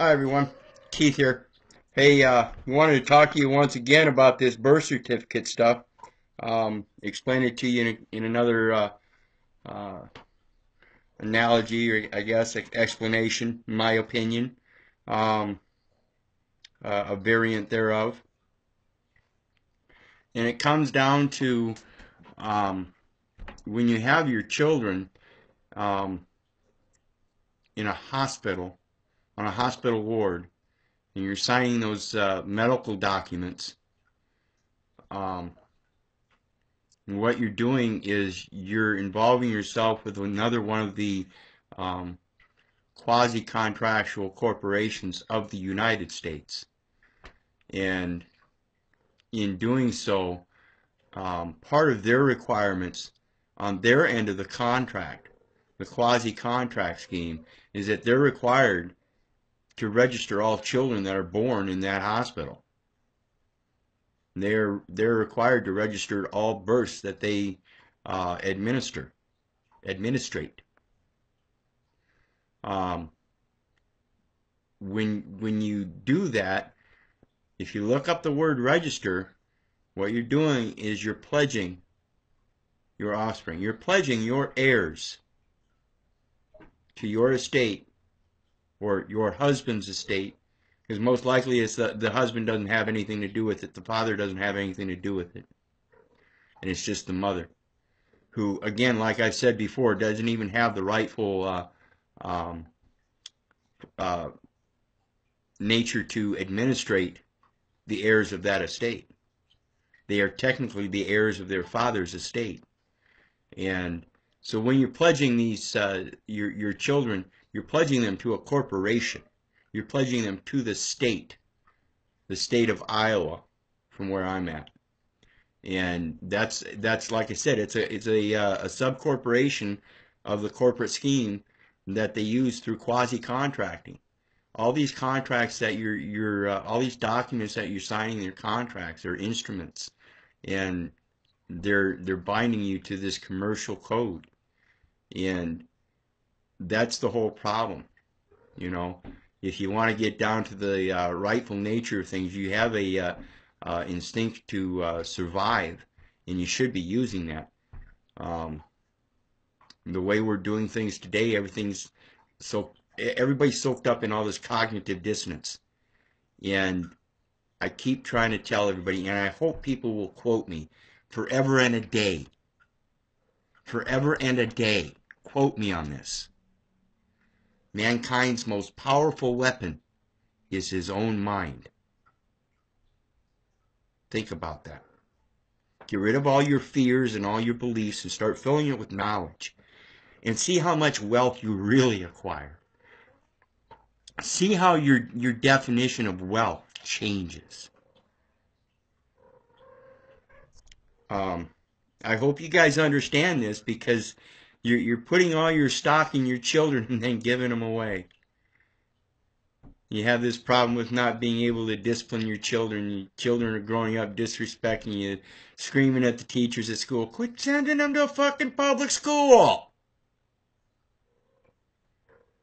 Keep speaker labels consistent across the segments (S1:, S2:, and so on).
S1: Hi everyone, Keith here. Hey, wanted to talk to you once again about this birth certificate stuff. Explain it to you in another uh, analogy, or I guess explanation, in my opinion, um, a variant thereof. And it comes down to um, when you have your children um, in a hospital, on a hospital ward, and you're signing those medical documents. Um, And what you're doing is you're involving yourself with another one of the um, quasi-contractual corporations of the United States. And in doing so, part of their requirements on their end of the contract, the quasi-contract scheme, is that they're required to register all children that are born in that hospital. They're required to register all births that they administrate. Um, when you do that, if you look up the word register, what you're doing is you're pledging your offspring. You're pledging your heirs to your estate or your husband's estate, because most likely it's the husband doesn't have anything to do with it. The father doesn't have anything to do with it. And it's just the mother, who, again, like I said before, doesn't even have the rightful um, uh, nature to administrate the heirs of that estate. They are technically the heirs of their father's estate. And so when you're pledging these your children, you're pledging them to a corporation. You're pledging them to the state of Iowa, from where I'm at. And that's like I said, it's a sub corporation of the corporate scheme that they use through quasi contracting. All these contracts that you're all these documents that you're signing, their contracts or instruments, and they're binding you to this commercial code. And that's the whole problem. You know, if you want to get down to the rightful nature of things, you have a instinct to survive, and you should be using that. Um, the way we're doing things today, everybody's soaked up in all this cognitive dissonance. And I keep trying to tell everybody, and I hope people will quote me forever and a day. Forever and a day. Quote me on this. Mankind's most powerful weapon is his own mind. Think about that. Get rid of all your fears and all your beliefs and start filling it with knowledge. And see how much wealth you really acquire. See how your definition of wealth changes. I hope you guys understand this, because you're putting all your stock in your children and then giving them away. You have this problem with not being able to discipline your children. Your children are growing up disrespecting you, screaming at the teachers at school, "Quit sending them to a fucking public school!"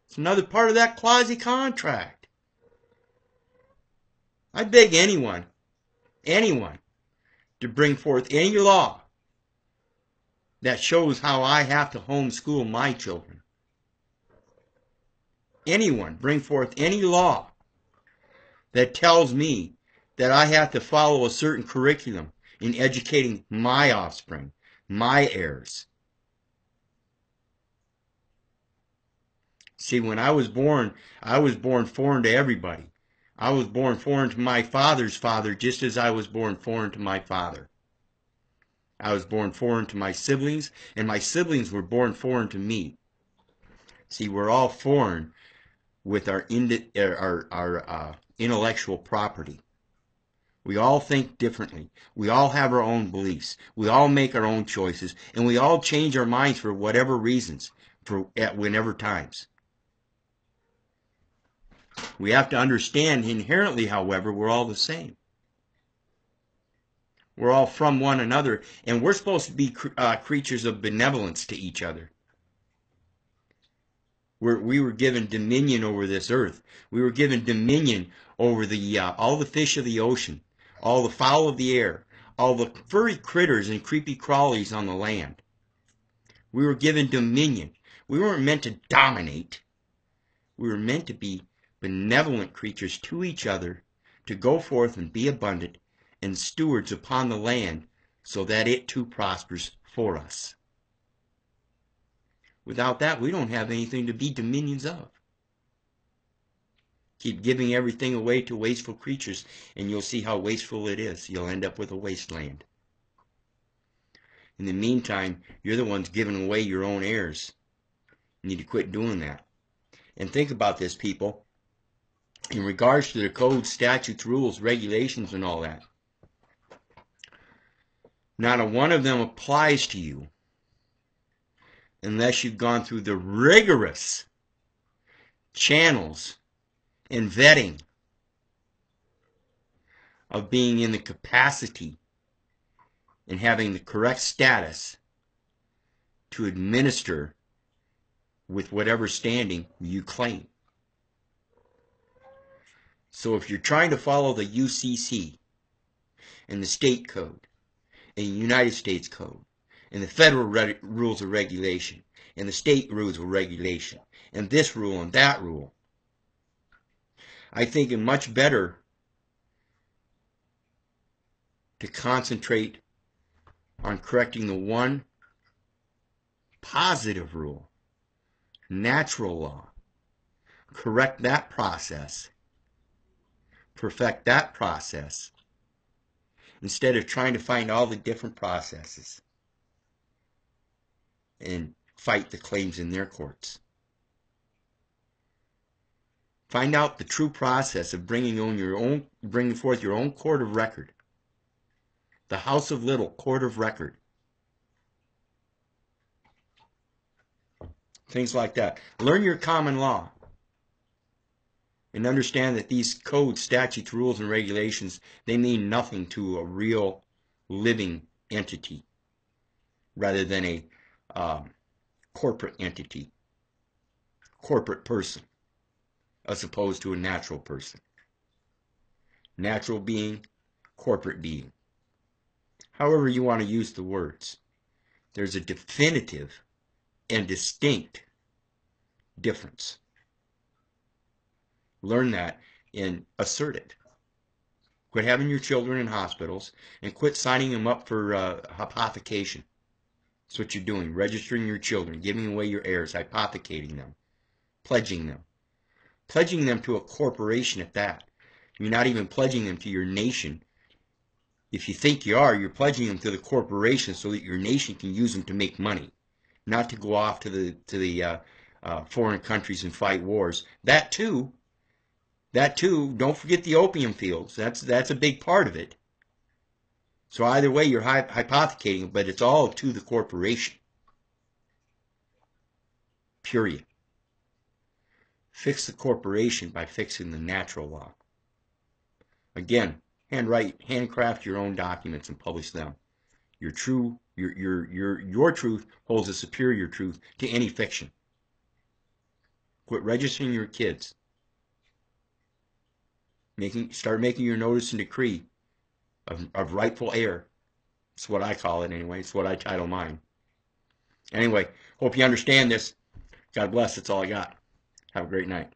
S1: It's another part of that quasi-contract. I beg anyone, to bring forth any law that shows how I have to homeschool my children. Anyone, bring forth any law that tells me that I have to follow a certain curriculum in educating my offspring, my heirs. See, when I was born foreign to everybody. I was born foreign to my father's father, just as I was born foreign to my father. I was born foreign to my siblings, and my siblings were born foreign to me. See, we're all foreign with our intellectual property. We all think differently. We all have our own beliefs. We all make our own choices, and we all change our minds for whatever reasons, at whenever times. We have to understand inherently, however, we're all the same. We're all from one another, and we're supposed to be creatures of benevolence to each other. We were given dominion over this earth. We were given dominion over all the fish of the ocean, all the fowl of the air, all the furry critters and creepy crawlies on the land. We were given dominion. We weren't meant to dominate. We were meant to be benevolent creatures to each other, to go forth and be abundant and stewards upon the land so that it too prospers for us. Without that, we don't have anything to be dominions of. Keep giving everything away to wasteful creatures, and you'll see how wasteful it is. You'll end up with a wasteland. In the meantime, you're the ones giving away your own heirs. You need to quit doing that. And think about this, people. In regards to the codes, statutes, rules, regulations, and all that, not a one of them applies to you unless you've gone through the rigorous channels and vetting of being in the capacity and having the correct status to administer with whatever standing you claim. So if you're trying to follow the UCC and the state code and the United States code and the federal rules of regulation and the state rules of regulation and this rule and that rule, I think it's much better to concentrate on correcting the one positive rule, natural law, correct that process, perfect that process, instead of trying to find all the different processes and fight the claims in their courts. Find out the true process of bringing forth your own court of record, the House of Little court of record. Things like that. Learn your common law and understand that these codes, statutes, rules, and regulations, they mean nothing to a real living entity rather than a corporate entity, corporate person, as opposed to a natural person. Natural being, corporate being. However you want to use the words, there's a definitive and distinct difference. Learn that and assert it. Quit having your children in hospitals and quit signing them up for hypothecation. That's what you're doing, registering your children, giving away your heirs, hypothecating them, pledging them. Pledging them to a corporation at that. You're not even pledging them to your nation. If you think you are, you're pledging them to the corporation so that your nation can use them to make money, not to go off to the foreign countries and fight wars. That too, don't forget the opium fields. That's a big part of it. So either way, you're hypothecating, but it's all to the corporation. Period. Fix the corporation by fixing the natural law. Again, handcraft your own documents and publish them. Your truth holds a superior truth to any fiction. Quit registering your kids. Start making your notice and decree of rightful heir. That's what I call it anyway. It's what I title mine. Anyway, hope you understand this. God bless. That's all I got. Have a great night.